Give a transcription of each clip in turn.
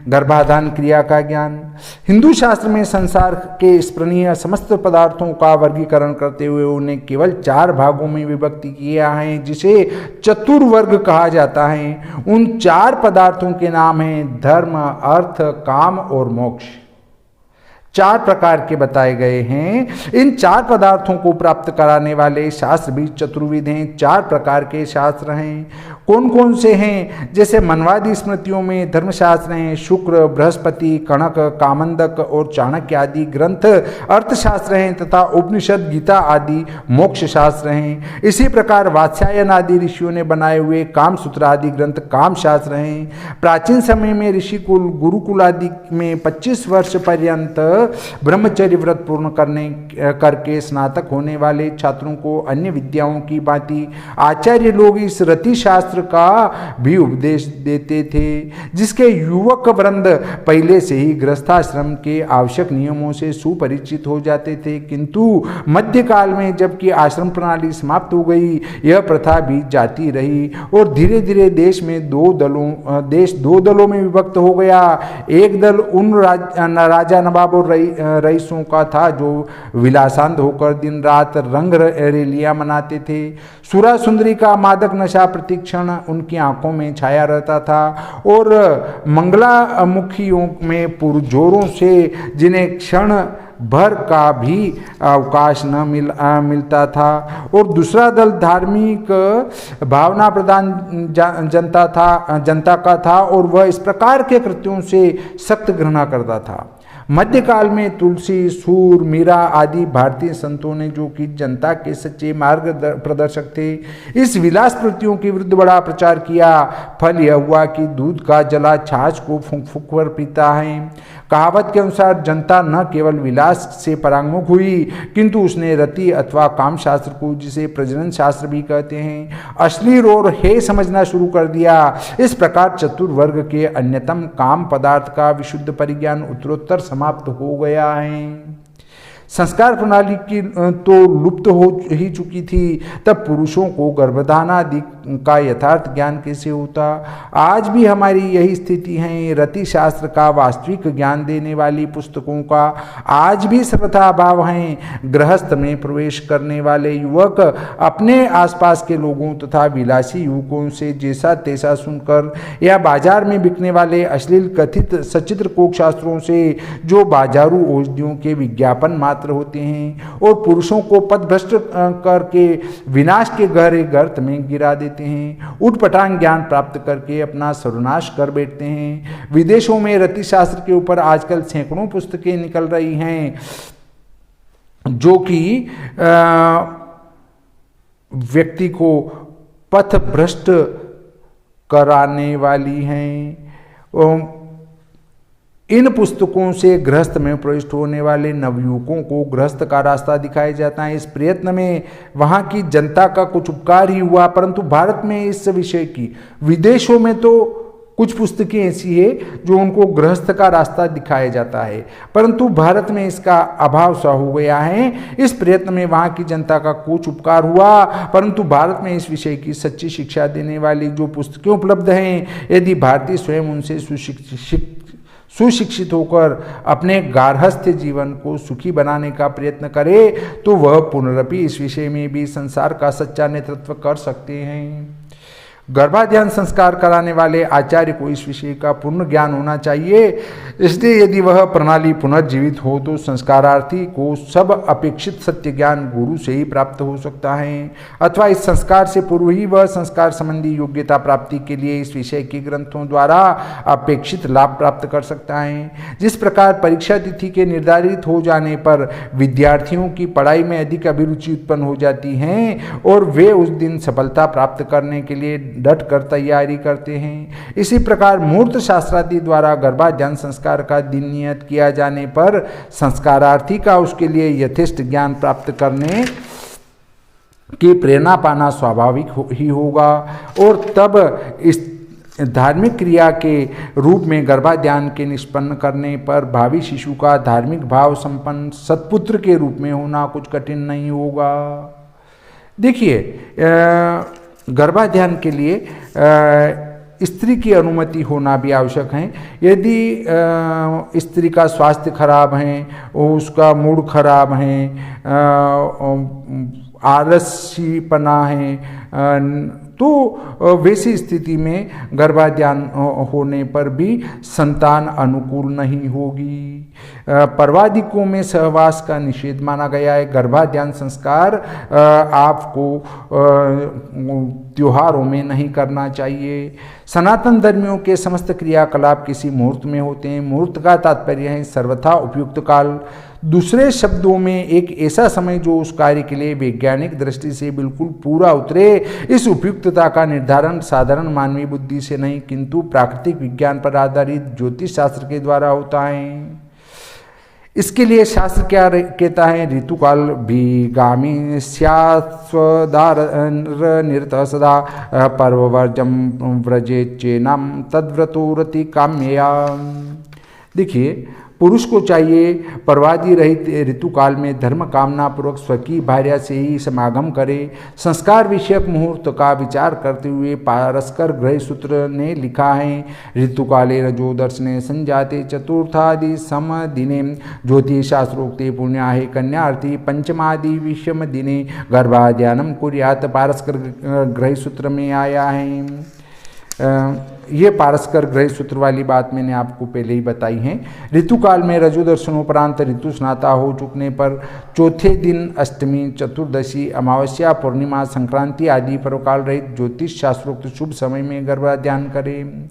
गर्भाधान क्रिया का ज्ञान। हिंदू शास्त्र में संसार के स्मरणीय समस्त पदार्थों का वर्गीकरण करते हुए उन्हें केवल 4 भागों में विभक्ति किया है, जिसे चतुर्वर्ग कहा जाता है। उन 4 पदार्थों के नाम हैं धर्म, अर्थ, काम और मोक्ष। 4 प्रकार के बताए गए हैं। इन 4 पदार्थों को प्राप्त कराने वाले शास्त्र भी चतुर्विध हैं। 4 प्रकार के शास्त्र हैं। कौन कौन से हैं? जैसे मनवादी स्मृतियों में धर्मशास्त्र हैं, शुक्र, बृहस्पति, कणक, कामंदक और चाणक्य आदि ग्रंथ अर्थशास्त्र हैं तथा उपनिषद, गीता आदि मोक्ष शास्त्र हैं। इसी प्रकार वात्स्यायन आदि ऋषियों ने बनाए हुए कामसूत्र आदि ग्रंथ काम शास्त्र हैं। प्राचीन समय में ऋषिकुल, गुरुकुल आदि में 25 वर्ष पर्यंत ब्रह्मचर्य व्रत पूर्ण करके स्नातक होने वाले छात्रों को अन्य विद्याओं की भांति आचार्य लोग इस रति शास्त्र का भी उपदेश देते थे, जिसके युवक वृंद पहले से ही गृहस्थाश्रम के आवश्यक नियमों से सुपरिचित हो जाते थे। किंतु मध्यकाल में जबकि आश्रम प्रणाली समाप्त हो गई, यह प्रथा भी जाती रही और धीरे धीरे देश 2 दलों में विभक्त हो गया। एक दल उन राजा नवाब और रईसों का था जो विलासांत होकर दिन रात रंग रैलियां मनाते थे। सुरा सुंदरी का मादक नशा प्रतिक्षण उनकी आंखों में छाया रहता था और मंगला मुखियों में पुरजोरों से जिन्हें क्षण भर का भी अवकाश न मिलता था। और दूसरा दल धार्मिक भावना प्रधान जनता का था और वह इस प्रकार के कृत्यों से सख्त घृणा करता था। मध्यकाल में तुलसी, सूर, मीरा आदि भारतीय संतों ने, जो कि जनता के सच्चे मार्ग प्रदर्शक थे, इस विलास प्रवृत्तियों के विरुद्ध बड़ा प्रचार किया। फल यह हुआ कि दूध का जला छाछ को फूंक फूंक कर पीता है। कहावत के अनुसार जनता न केवल विलास से परांगमुख हुई, किंतु उसने रति अथवा काम शास्त्र को, जिसे प्रजनन शास्त्र भी कहते हैं, अश्लील और हे समझना शुरू कर दिया। इस प्रकार चतुर्वर्ग के अन्यतम काम पदार्थ का विशुद्ध परिज्ञान उत्तरोत्तर समाप्त हो गया है। संस्कार प्रणाली की तो लुप्त हो ही चुकी थी, तब पुरुषों को गर्भधान आदि का यथार्थ ज्ञान कैसे होता? आज भी हमारी यही स्थिति है। रति शास्त्र का वास्तविक ज्ञान देने वाली पुस्तकों का आज भी सर्वथा अभाव है। गृहस्थ में प्रवेश करने वाले युवक अपने आसपास के लोगों तथा विलासी युवकों से जैसा तैसा सुनकर या बाजार में बिकने वाले अश्लील कथित सचित्र कोक शास्त्रों से, जो बाजारू औषधियों के विज्ञापन मात्र होते हैं, और पुरुषों को पथभ्रष्ट करके विनाश के गहरे गर्त में गिरा देते हैं, उटपटांग ज्ञान प्राप्त करके अपना सर्वनाश कर बैठते हैं। विदेशों में रति शास्त्र के ऊपर आजकल सैकड़ों पुस्तकें निकल रही हैं, जो कि व्यक्ति को पथभ्रष्ट कराने वाली हैं। इन पुस्तकों से गृहस्थ में प्रविष्ट होने वाले नवयुवकों को गृहस्थ का रास्ता दिखाया जाता है। इस प्रयत्न में वहाँ की जनता का कुछ उपकार ही हुआ, परंतु भारत में इस विषय की, विदेशों में तो कुछ पुस्तकें ऐसी है जो उनको गृहस्थ का रास्ता दिखाया जाता है, परंतु भारत में इसका अभाव सा हो गया है। इस प्रयत्न में वहाँ की जनता का कुछ उपकार हुआ, परंतु भारत में इस विषय की सच्ची शिक्षा देने वाली जो पुस्तकें उपलब्ध हैं, यदि भारतीय स्वयं उनसे सुशिक्षित होकर अपने गार्हस्थ्य जीवन को सुखी बनाने का प्रयत्न करे, तो वह पुनरपि इस विषय में भी संसार का सच्चा नेतृत्व कर सकते हैं। गर्भाधान संस्कार कराने वाले आचार्य को इस विषय का पूर्ण ज्ञान होना चाहिए। इसलिए यदि वह प्रणाली पुनर्जीवित हो तो संस्कारार्थी को सब अपेक्षित सत्य ज्ञान गुरु से ही प्राप्त हो सकता है, अथवा इस संस्कार से पूर्व ही वह संस्कार संबंधी योग्यता प्राप्ति के लिए इस विषय के ग्रंथों द्वारा अपेक्षित लाभ प्राप्त कर सकता है। जिस प्रकार परीक्षा तिथि के निर्धारित हो जाने पर विद्यार्थियों की पढ़ाई में अधिक अभिरुचि उत्पन्न हो जाती है और वे उस दिन सफलता प्राप्त करने के लिए डट कर तैयारी करते हैं, इसी प्रकार मूर्त शास्त्रादि द्वारा गर्भाधान संस्कार का दिन नियत किया जाने पर संस्कारार्थी का उसके लिए यथेष्ट ज्ञान प्राप्त करने की प्रेरणा पाना स्वाभाविक ही होगा, और तब इस धार्मिक क्रिया के रूप में गर्भाधान के निष्पन्न करने पर भावी शिशु का धार्मिक भाव संपन्न सत्पुत्र के रूप में होना कुछ कठिन नहीं होगा। देखिए, गर्भाधान के लिए स्त्री की अनुमति होना भी आवश्यक है। यदि स्त्री का स्वास्थ्य खराब है, उसका मूड खराब है, आलसीपना है, तो वैसी स्थिति में गर्भाधान होने पर भी संतान अनुकूल नहीं होगी। पर्वादिकों में सहवास का निषेध माना गया है। गर्भाधान संस्कार आपको त्योहारों में नहीं करना चाहिए। सनातन धर्मियों के समस्त क्रियाकलाप किसी मुहूर्त में होते हैं। मुहूर्त का तात्पर्य है सर्वथा उपयुक्त काल, दूसरे शब्दों में एक ऐसा समय जो उस कार्य के लिए वैज्ञानिक दृष्टि से बिल्कुल पूरा उतरे। इस उपयुक्तता का निर्धारण साधारण मानवीय बुद्धि से नहीं किंतु प्राकृतिक विज्ञान पर आधारित ज्योतिष शास्त्र के द्वारा होता है। इसके लिए शास्त्र क्या कहता है? ऋतुकाल भी गामी स्यात्स्वदार निरत सदा पर्ववर्जम व्रजे चेनम तद्व्रतो रति काम्यया। देखिए, पुरुष को चाहिए पर्वादि रहित ऋतुकाल में धर्म कामना पूर्वक स्वकीय भार्या से ही समागम करे। संस्कार विषयक मुहूर्त का विचार करते हुए पारस्कर ग्रह सूत्र ने लिखा है, ऋतुकाले रजो दर्शने संजाते चतुर्थादि सम दिने ज्योतिष शास्त्रोक्ते पुण्याहे कन्यार्थी पंचमादि विषम दिने गर्भाध्यानम कुर्यात। पारस्कर ग्रह सूत्र में आया है। ये पारस्कर ग्रह सूत्र वाली बात मैंने आपको पहले ही बताई है। ऋतुकाल में रजो दर्शनोपरांत ऋतु स्नाता हो चुकने पर चौथे दिन अष्टमी, चतुर्दशी, अमावस्या, पूर्णिमा, संक्रांति आदि पर्वकाल रहित ज्योतिष शास्त्रोक्त शुभ समय में गर्भाध्यान करें।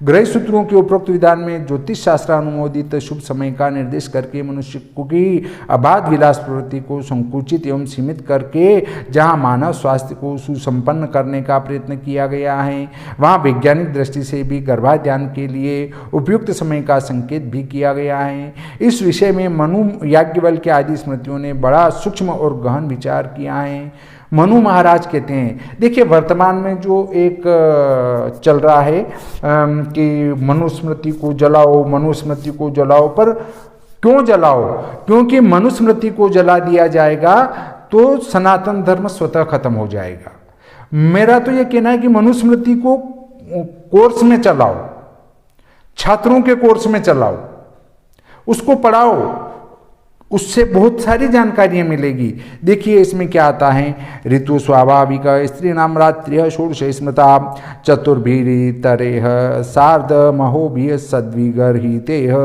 ग्रह सूत्रों के उपरोक्त विधान में ज्योतिष शास्त्र अनुमोदित शुभ समय का निर्देश करके मनुष्य की अबाध विलास प्रवृत्ति को संकुचित एवं सीमित करके जहां मानव स्वास्थ्य को सुसंपन्न करने का प्रयत्न किया गया है, वहां वैज्ञानिक दृष्टि से भी गर्भाधान के लिए उपयुक्त समय का संकेत भी किया गया है। इस विषय में मनु, याज्ञवल्क्य आदि स्मृतियों ने बड़ा सूक्ष्म और गहन विचार किया है। मनु महाराज कहते हैं, देखिए वर्तमान में जो एक चल रहा है कि मनुस्मृति को जलाओ, मनुस्मृति को जलाओ, पर क्यों जलाओ? क्योंकि मनुस्मृति को जला दिया जाएगा तो सनातन धर्म स्वतः खत्म हो जाएगा। मेरा तो ये कहना है कि मनुस्मृति को कोर्स में चलाओ, छात्रों के कोर्स में चलाओ, उसको पढ़ाओ, उससे बहुत सारी जानकारियां मिलेगी। देखिए इसमें क्या आता है, ऋतु स्वाभाविक स्त्री नाम रात्रि षोडश स्मृता चतुर्भितरेह सार्ध महोभिः सद्विगर्हितेह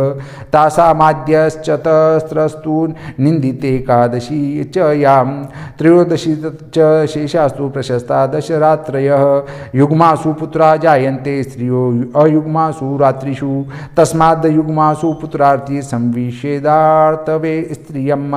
तासामाद्यश्चतस्रस्तु निंदिते एकादशी च यां त्रयोदशी च शेषास्तु प्रशस्ता दशरात्रयः युग्मासु पुत्रा जायन्ते स्त्रियो अयुग्मासु रात्रिषु तस्माद् युग्मासु पुत्रार्थी संविषेदार्तवे स्त्रियम।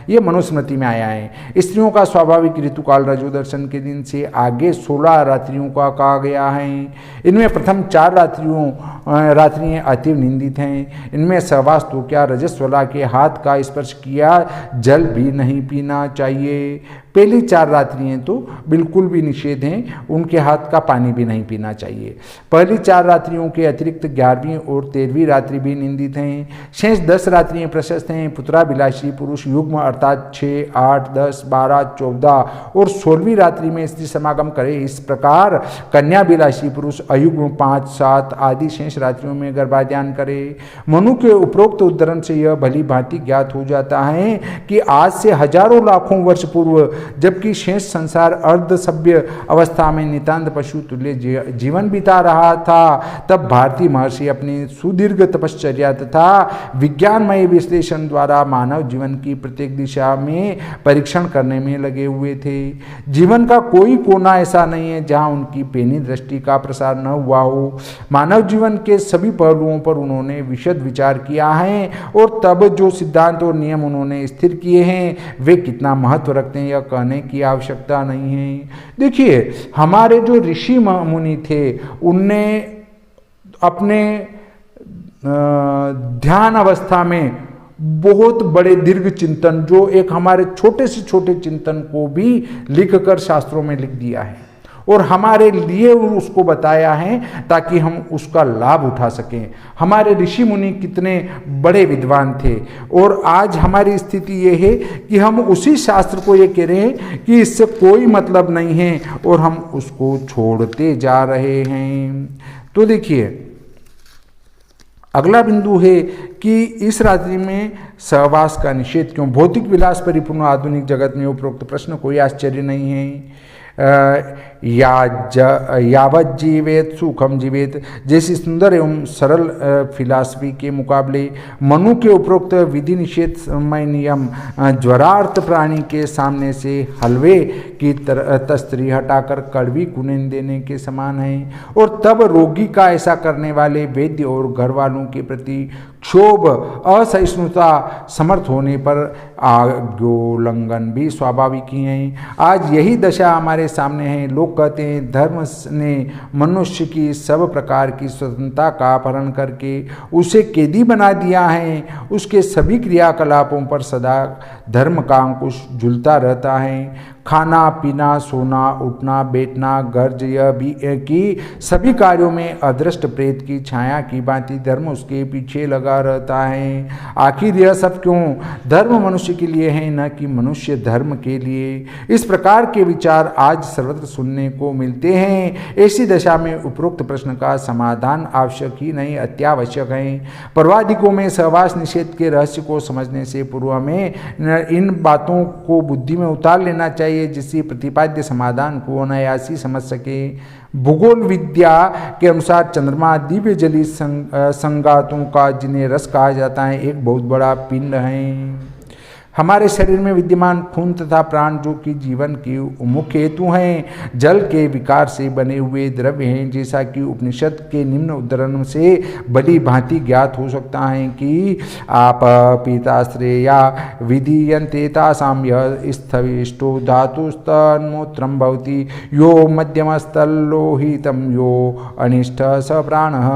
ये मनुस्मृति में आया है। स्त्रियों का स्वाभाविक ऋतुकाल रजो दर्शन के दिन से आगे 16 रात्रियों का कहा गया है। इनमें प्रथम 4 रात्रियां अति निंदित हैं। इनमें सहवास तो क्या, रजस्वला के हाथ का स्पर्श किया जल भी नहीं पीना चाहिए। पहली 4 रात्रियां तो बिल्कुल भी निषेध हैं, उनके हाथ का पानी भी नहीं पीना चाहिए। पहली 4 रात्रियों के अतिरिक्त 11वीं और 13वीं रात्रि भी निंदित हैं। शेष 10 रात्रियां प्रशस्त हैं। पुत्राभिलाषी पुरुष युग्म अर्थात 6, 8, 10, 12, 14 और 16वीं रात्रि में स्त्री समागम करे। इस प्रकार कन्याभिलाषी पुरुष अयुग्म 5, 7 आदि शेष रात्रियों में गर्भाधान करे। मनु के उपरोक्त उद्धरण से यह भली भांति ज्ञात हो जाता है कि आज से हजारों लाखों वर्ष पूर्व जबकि शेष संसार अर्ध सभ्य अवस्था में नितांत पशु तुल्य जीवन बिता रहा था, तब भारतीय महर्षि अपनी सुदीर्घ तपश्चर्या तथा विज्ञानमय विश्लेषण द्वारा मानव जीवन की प्रत्येक दिशा में परीक्षण करने में लगे हुए थे। जीवन का कोई कोना ऐसा नहीं है जहां उनकी पेनी दृष्टि का प्रसार न हुआ हो। मानव जीवन के सभी पहलुओं पर उन्होंने विशद विचार किया है और तब जो सिद्धांत और नियम उन्होंने स्थिर किए हैं वे कितना महत्व रखते हैं यह कहने की आवश्यकता नहीं है। देखिए हमारे जो ऋषि मुनि थे उनने अपने ध्यान अवस्था में बहुत बड़े दीर्घ चिंतन, जो एक हमारे छोटे से छोटे चिंतन को भी लिखकर शास्त्रों में लिख दिया है। और हमारे लिए उसको बताया है ताकि हम उसका लाभ उठा सकें। हमारे ऋषि मुनि कितने बड़े विद्वान थे और आज हमारी स्थिति ये है कि हम उसी शास्त्र को ये कह रहे हैं कि इससे कोई मतलब नहीं है और हम उसको छोड़ते जा रहे हैं। तो देखिए अगला बिंदु है कि इस रात्रि में सहवास का निषेध क्यों। भौतिक विलास परिपूर्ण आधुनिक जगत में उपरोक्त प्रश्न कोई आश्चर्य नहीं है। यावत जीवेत सुखम जीवेत जैसी सुंदर एवं सरल फिलॉसफी के मुकाबले मनु के उपरोक्त विधि निषेध समय नियम ज्वरार्थ प्राणी के सामने से हलवे की तस्तरी हटाकर कड़वी कुनेन देने के समान है। और तब रोगी का ऐसा करने वाले वैद्य और घर वालों के प्रति क्षोभ असहिष्णुता समर्थ होने पर आज्ञोल्लंघन भी स्वाभाविक ही है। आज यही दशा हमारे सामने है। लोग कहते हैं धर्म ने मनुष्य की सब प्रकार की स्वतंत्रता का अपहरण करके उसे कैदी बना दिया है। उसके सभी क्रियाकलापों पर सदा धर्म का अंकुश झूलता रहता है। खाना पीना सोना उठना बैठना गर्ज यह भी कि सभी कार्यों में अदृष्ट प्रेत की छाया की भांति धर्म उसके पीछे लगा रहता है। आखिर यह सब क्यों? धर्म मनुष्य के लिए है न कि मनुष्य धर्म के लिए। इस प्रकार के विचार आज सर्वत्र सुनने को मिलते हैं। ऐसी दशा में उपरोक्त प्रश्न का समाधान आवश्यक ही नहीं अत्यावश्यक है। परवादिकों में सहवास निषेध के रहस्य को समझने से पूर्व हमें इन बातों को बुद्धि में उतार लेना चाहिए जिससे प्रतिपाद्य समाधान को अनायासी समझ सके। भूगोल विद्या के अनुसार चंद्रमा दिव्य जली संगातों का जिन्हें रस कहा जाता है एक बहुत बड़ा पिंड है। हमारे शरीर में विद्यमान खून तथा प्राण जो कि जीवन के मुख्य हेतु हैं जल के विकार से बने हुए द्रव्य हैं। जैसा कि उपनिषद के निम्न उद्धरण से बड़ी भांति ज्ञात हो सकता है कि आप पीताश्रेया विधीयन्ते तासाम यः स्थविष्टो धातुस्तन्मूत्रं भवति यो मध्यमस्तल्लोहितं यो अनिष्ट स प्राणः।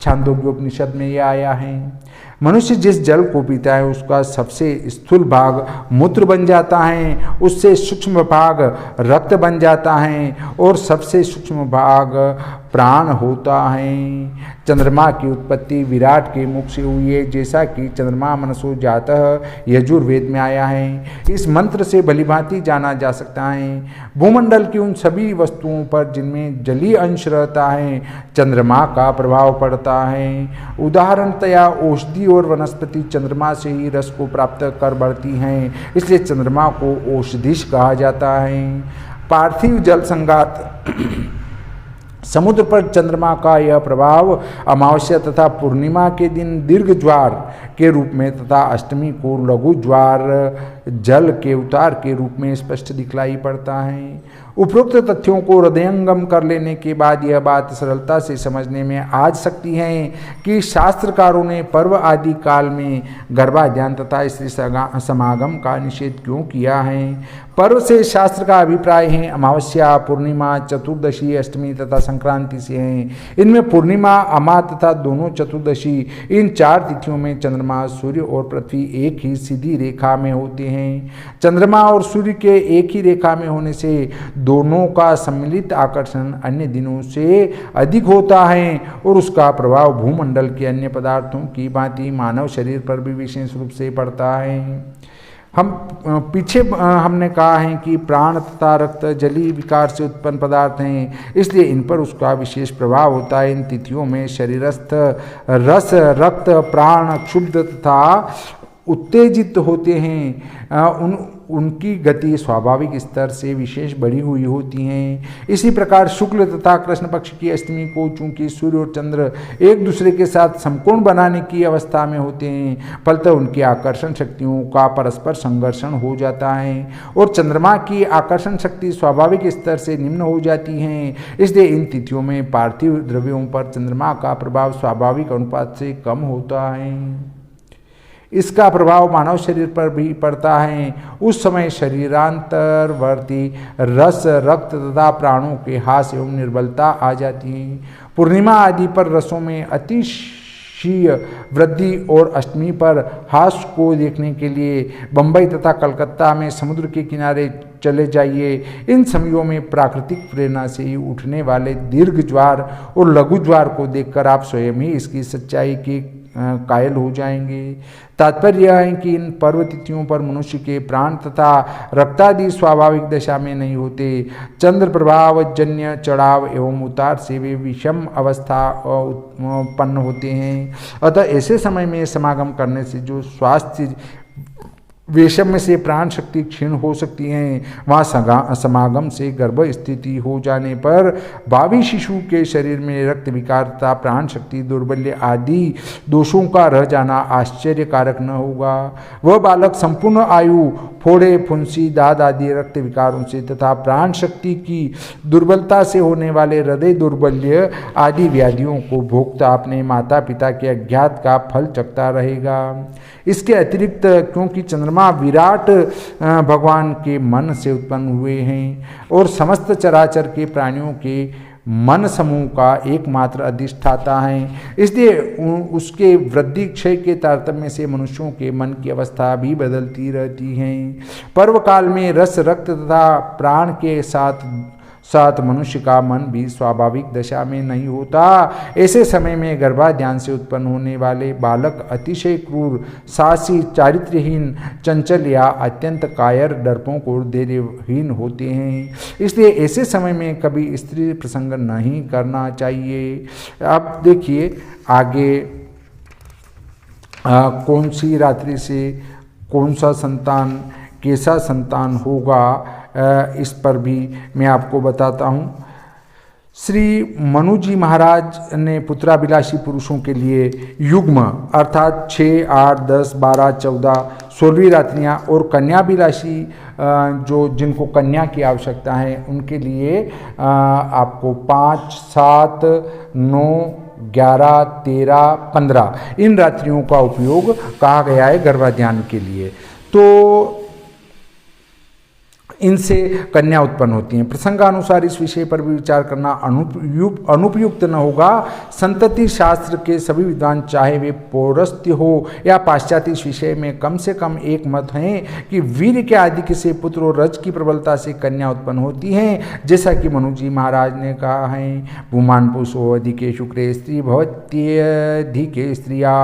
छांदोग्योपनिषद में यह आया है। मनुष्य जिस जल को पीता है उसका सबसे स्थूल भाग मूत्र बन जाता है, उससे सूक्ष्म भाग रक्त बन जाता है और सबसे सूक्ष्म भाग प्राण होता है। चंद्रमा की उत्पत्ति विराट के मुख से हुई है जैसा कि चंद्रमा मनसो जातः यजुर्वेद में आया है। इस मंत्र से भलीभांति जाना जा सकता है भूमंडल की उन सभी वस्तुओं पर जिनमें जलीय अंश रहता है चंद्रमा का प्रभाव पड़ता है। उदाहरणतया औषधि और वनस्पति चंद्रमा से ही रस को प्राप्त कर बढ़ती हैं, इसलिए चंद्रमा को औषधिश कहा जाता है। पार्थिव जल संगात समुद्र पर चंद्रमा का यह प्रभाव अमावस्या तथा पूर्णिमा के दिन दीर्घ ज्वार के रूप में तथा अष्टमी को लघु ज्वार जल के उतार के रूप में स्पष्ट दिखलाई पड़ता है। उपरोक्त तथ्यों को हृदयंगम कर लेने के बाद यह बात सरलता से समझने में आ सकती है कि शास्त्रकारों ने पर्व आदि काल में गर्भाधान तथा स्त्री समागम का निषेध क्यों किया है। पर्व से शास्त्र का अभिप्राय है अमावस्या पूर्णिमा चतुर्दशी अष्टमी तथा संक्रांति से है। इनमें पूर्णिमा अमा तथा दोनों चतुर्दशी इन चार तिथियों में चंद्रमा सूर्य और पृथ्वी एक ही सीधी रेखा में होते हैं। चंद्रमा और सूर्य के एक ही रेखा में होने से दोनों का सम्मिलित आकर्षण अन्य दिनों से अधिक होता है और उसका प्रभाव भूमंडल के अन्य पदार्थों की भांति मानव शरीर पर भी विशेष रूप से पड़ता है। हम पीछे हमने कहा है कि प्राण तथा रक्त जलीय विकार से उत्पन्न पदार्थ हैं, इसलिए इन पर उसका विशेष प्रभाव होता है। इन तिथियों में शरीरस्थ रस रक्त प्राण क्षुब्ध तथा उत्तेजित होते हैं। उनकी गति स्वाभाविक स्तर से विशेष बढ़ी हुई होती हैं। इसी प्रकार शुक्ल तथा कृष्ण पक्ष की अष्टमी को चूंकि सूर्य और चंद्र एक दूसरे के साथ समकोण बनाने की अवस्था में होते हैं फलतः उनकी आकर्षण शक्तियों का परस्पर संघर्षण हो जाता है और चंद्रमा की आकर्षण शक्ति स्वाभाविक स्तर से निम्न हो जाती है। इसलिए इन तिथियों में पार्थिव द्रव्यों पर चंद्रमा का प्रभाव स्वाभाविक अनुपात से कम होता है। इसका प्रभाव मानव शरीर पर भी पड़ता है। उस समय शरीरांतरवर्ती रस रक्त तथा प्राणों के हास एवं निर्बलता आ जाती है। पूर्णिमा आदि पर रसों में अति शीय वृद्धि और अष्टमी पर हास्य को देखने के लिए बंबई तथा कलकत्ता में समुद्र के किनारे चले जाइए। इन समयों में प्राकृतिक प्रेरणा से ही उठने वाले दीर्घ ज्वार और लघु ज्वार को देखकर आप स्वयं ही इसकी सच्चाई की कायल हो जाएंगे। तात्पर्य यह है कि इन पर्व तिथियों पर मनुष्य के प्राण तथा रक्तादि स्वाभाविक दशा में नहीं होते। चंद्र प्रभाव जन्य चढ़ाव एवं उतार से वे विषम अवस्था उत्पन्न होते हैं। अतः ऐसे समय में समागम करने से जो स्वास्थ्य वैषम्य से प्राण शक्ति क्षीण हो सकती हैं, वहाँ समागम से गर्भ स्थिति हो जाने पर भावी शिशु के शरीर में रक्त विकार तथा प्राण शक्ति दुर्बल्य आदि दोषों का रह जाना आश्चर्यकारक न होगा। वह बालक संपूर्ण आयु फोड़े फुंसी दाद आदि रक्त विकारों से तथा प्राण शक्ति की दुर्बलता से होने वाले हृदय दुर्बल्य आदि व्याधियों को भोगता अपने माता पिता के अज्ञात का फल चखता रहेगा। इसके अतिरिक्त क्योंकि चंद्रमा विराट भगवान के मन से उत्पन्न हुए हैं और समस्त चराचर के प्राणियों के मन समूह का एकमात्र अधिष्ठाता है, इसलिए उसके वृद्धि क्षय के तारतम्य से मनुष्यों के मन की अवस्था भी बदलती रहती है। पर्व काल में रस रक्त तथा प्राण के साथ मनुष्य का मन भी स्वाभाविक दशा में नहीं होता। ऐसे समय में गर्भाधान से उत्पन्न होने वाले बालक अतिशय क्रूर, साहसी, चारित्र्यहीन, चंचल या अत्यंत कायर, डरपोक और धैर्यहीन होते हैं। इसलिए ऐसे समय में कभी स्त्री प्रसंग नहीं करना चाहिए। अब देखिए आगे कौन सी रात्रि से कौन सा संतान, कैसा संतान होगा, इस पर भी मैं आपको बताता हूँ। श्री मनु जी महाराज ने पुत्राभिलाषी पुरुषों के लिए युग्म अर्थात 6, 8, 10, 12, 14, 16वीं रात्रियाँ और कन्याभिलाषी जो जिनको कन्या की आवश्यकता है उनके लिए आपको 5, 7, 9, 11, 13, 15 इन रात्रियों का उपयोग कहा गया है गर्भाधान के लिए। तो इनसे कन्या उत्पन्न होती हैं। प्रसंगानुसार इस विषय पर भी विचार करना अनुपयुक्त न होगा। संतति शास्त्र के सभी विद्वान चाहे वे पौरस्त्य हो या पाश्चात्य इस विषय में कम से कम एक मत हैं कि वीर्य के आधिक्य से पुत्र और रज की प्रबलता से कन्या उत्पन्न होती हैं। जैसा कि मनु जी महाराज ने कहा है, भूमान पुरुषो अधिके शुक्रे स्त्री भवत्यधिके स्त्रिया।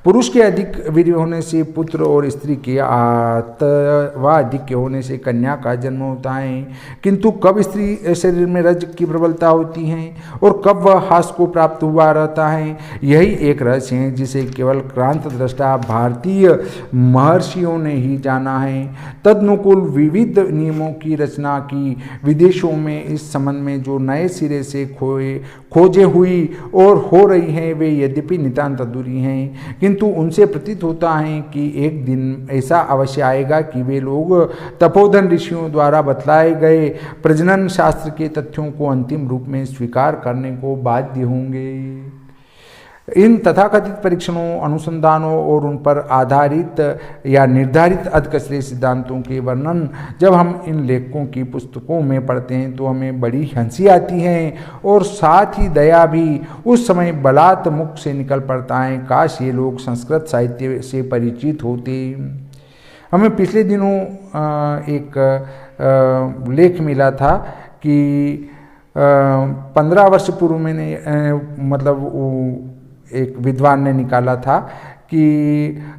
पुरुष के अधिक वीर्य होने से पुत्र और स्त्री के आत्वाधिक्य होने से कन्या का जन्म होता है। किंतु कब स्त्री शरीर में रज की प्रबलता होती है और कब वह हास को प्राप्त हुआ रहता है, यही एक रहस्य है जिसे केवल क्रांत दृष्टा भारतीय महर्षियों ने ही जाना है। तदनुकूल विविध नियमों की रचना की विदेशों में इस संबंध में जो नए सिरे से खोजे हुई और हो रही हैं, वे यद्यपि नितांत अधूरी हैं, किंतु उनसे प्रतीत होता है कि एक दिन ऐसा अवश्य आएगा कि वे लोग तपोधन ऋषियों द्वारा बतलाए गए प्रजनन शास्त्र के तथ्यों को अंतिम रूप में स्वीकार करने को बाध्य होंगे। इन तथाकथित परीक्षणों, अनुसंधानों और उन पर आधारित या निर्धारित अधकचरे सिद्धांतों के वर्णन जब हम इन लेखकों की पुस्तकों में पढ़ते हैं तो हमें बड़ी हंसी आती है और साथ ही दया भी उस समय बलात् मुख से निकल पड़ता है। काश ये लोग संस्कृत साहित्य से परिचित होते। हमें पिछले दिनों एक लेख मिला था कि 15 वर्ष पूर्व मैंने एक विद्वान ने निकाला था कि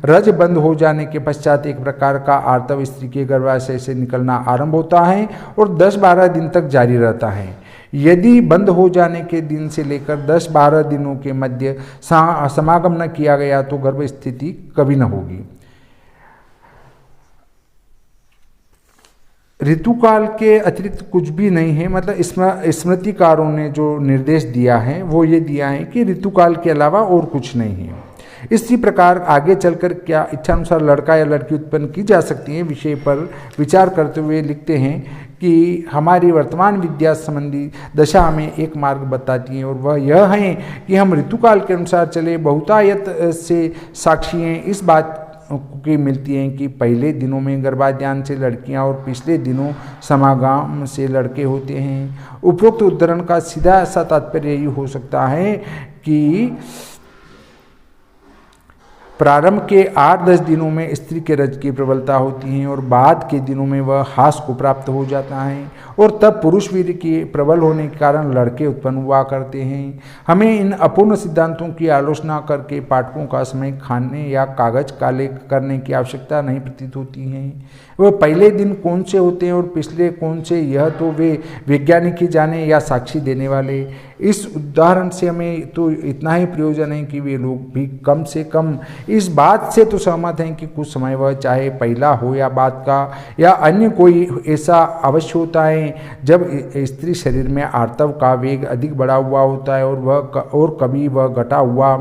रज बंद हो जाने के पश्चात एक प्रकार का आर्तव स्त्री के गर्भाशय से निकलना आरंभ होता है और 10-12 दिन तक जारी रहता है। यदि बंद हो जाने के दिन से लेकर 10-12 दिनों के मध्य समागम न किया गया तो गर्भ स्थिति कभी न होगी। ऋतुकाल के अतिरिक्त कुछ भी नहीं है। मतलब स्मृतिकारों ने जो निर्देश दिया है वो ये दिया है कि ऋतुकाल के अलावा और कुछ नहीं है। इसी प्रकार आगे चलकर क्या इच्छानुसार लड़का या लड़की उत्पन्न की जा सकती है विषय पर विचार करते हुए लिखते हैं कि हमारी वर्तमान विद्या संबंधी दशा हमें एक मार्ग बताती है और वह यह है कि हम ऋतुकाल के अनुसार चले। बहुतायत से साक्षी हैं इस बात की मिलती हैं कि पहले दिनों में गर्भाधान से लड़कियां और पिछले दिनों समागम से लड़के होते हैं। उपरोक्त उद्धरण का सीधा सा तात्पर्य यही हो सकता है कि प्रारंभ के 8-10 दिनों में स्त्री के रज की प्रबलता होती है और बाद के दिनों में वह हास को प्राप्त हो जाता है और तब पुरुष वीर के प्रबल होने के कारण लड़के उत्पन्न हुआ करते हैं। हमें इन अपूर्ण सिद्धांतों की आलोचना करके पाठकों का समय खाने या कागज काले करने की आवश्यकता नहीं प्रतीत होती है। वह पहले दिन कौन से होते हैं और पिछले कौन से, यह तो वे वैज्ञानिक ही जाने या साक्षी देने वाले। इस उदाहरण से हमें तो इतना ही प्रयोजन है कि वे लोग भी कम से कम इस बात से तो सहमत हैं कि कुछ समय वह चाहे पहला हो या बाद का या अन्य कोई ऐसा अवश्य होता है जब स्त्री शरीर में आर्तव का वेग अधिक बढ़ा हुआ होता है और कभी वह घटा हुआ।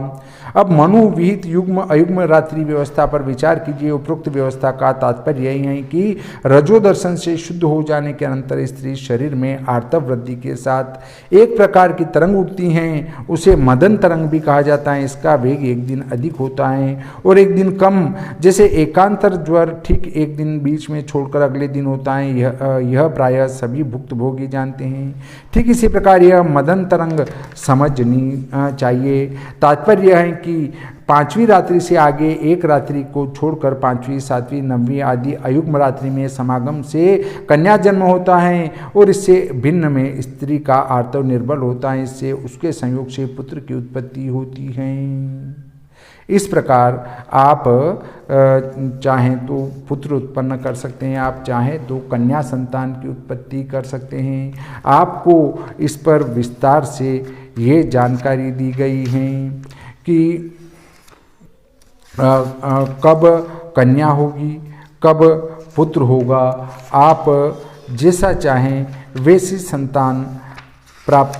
अब मनुविहित युग्म अयुग्म रात्रि व्यवस्था पर विचार कीजिए। उपरोक्त व्यवस्था का तात्पर्य यही है कि रजो दर्शन से शुद्ध हो जाने के अनंतर स्त्री शरीर में आर्तव वृद्धि के साथ एक प्रकार की तरंग उठती हैं, उसे मदन तरंग भी कहा जाता है। इसका वेग एक दिन अधिक होता है और एक दिन कम, जैसे एकांतर ज्वर ठीक एक दिन बीच में छोड़कर अगले दिन होता है। यह प्रायः सभी भुक्तभोगी जानते हैं। ठीक इसी प्रकार यह मदन तरंग समझनी चाहिए। तात्पर्य यह है कि 5वीं रात्रि से आगे एक रात्रि को छोड़कर 5वीं, 7वीं, 9वीं आदि अयुग्म रात्रि में समागम से कन्या जन्म होता है और इससे भिन्न में स्त्री का आर्तव निर्बल होता है। इससे उसके संयोग से पुत्र की उत्पत्ति होती है। इस प्रकार आप चाहें तो पुत्र उत्पन्न कर सकते हैं, आप चाहें तो कन्या संतान की उत्पत्ति कर सकते हैं। आपको इस पर विस्तार से ये जानकारी दी गई है कि कब कन्या होगी, कब पुत्र होगा। आप जैसा चाहें वैसी संतान प्राप्त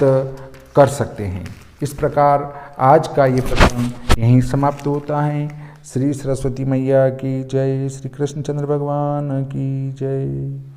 कर सकते हैं। इस प्रकार आज का ये प्रसंग यहीं समाप्त होता है। श्री सरस्वती मैया की जय, श्री कृष्णचंद्र भगवान की जय।